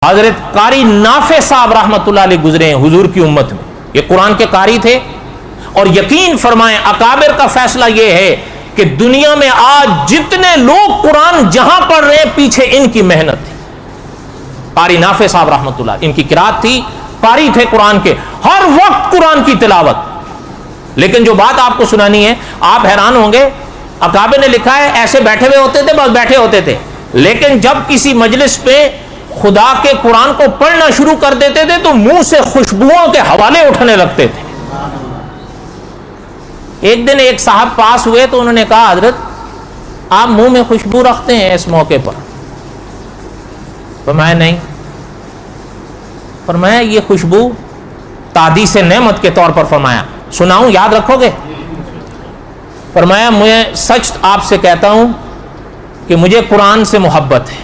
حضرت قاری نافع صاحب رحمۃ اللہ علیہ گزرے ہیں حضور کی امت میں، یہ قرآن کے قاری تھے، اور یقین فرمائیں اکابر کا فیصلہ یہ ہے کہ دنیا میں آج جتنے لوگ قرآن جہاں پڑھ رہے ہیں پیچھے ان کی محنت تھی۔ قاری نافع صاحب رحمۃ اللہ، ان کی قرات تھی، قاری تھے قرآن کے، ہر وقت قرآن کی تلاوت۔ لیکن جو بات آپ کو سنانی ہے آپ حیران ہوں گے، اکابر نے لکھا ہے ایسے بیٹھے ہوئے ہوتے تھے، بس بیٹھے ہوتے تھے، لیکن جب کسی مجلس پہ خدا کے قرآن کو پڑھنا شروع کر دیتے تھے تو منہ سے خوشبوؤں کے حوالے اٹھنے لگتے تھے۔ ایک دن ایک صاحب پاس ہوئے تو انہوں نے کہا حضرت آپ منہ میں خوشبو رکھتے ہیں اس موقع پر؟ فرمایا نہیں۔ فرمایا یہ خوشبو تادیس نعمت کے طور پر، فرمایا سناؤں یاد رکھو گے؟ فرمایا میں سچ آپ سے کہتا ہوں کہ مجھے قرآن سے محبت ہے،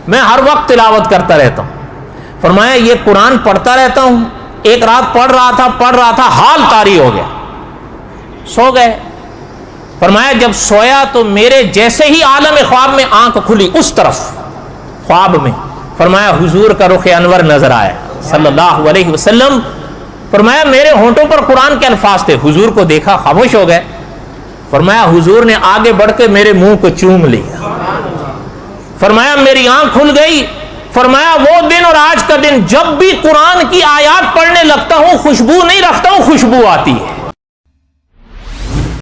میں ہر وقت تلاوت کرتا رہتا ہوں۔ فرمایا یہ قرآن پڑھتا رہتا ہوں، ایک رات پڑھ رہا تھا حال طاری ہو گیا، سو گئے۔ فرمایا جب سویا تو میرے جیسے ہی عالم خواب میں آنکھ کھلی اس طرف خواب میں، فرمایا حضور کا رخ انور نظر آیا صلی اللہ علیہ وسلم۔ فرمایا میرے ہونٹوں پر قرآن کے الفاظ تھے، حضور کو دیکھا خاموش ہو گئے۔ فرمایا حضور نے آگے بڑھ کے میرے منہ کو چوم لیا۔ فرمایا میری آنکھ کھل گئی۔ فرمایا وہ دن اور آج کا دن جب بھی قرآن کی آیات پڑھنے لگتا ہوں خوشبو نہیں رکھتا ہوں، خوشبو آتی ہے۔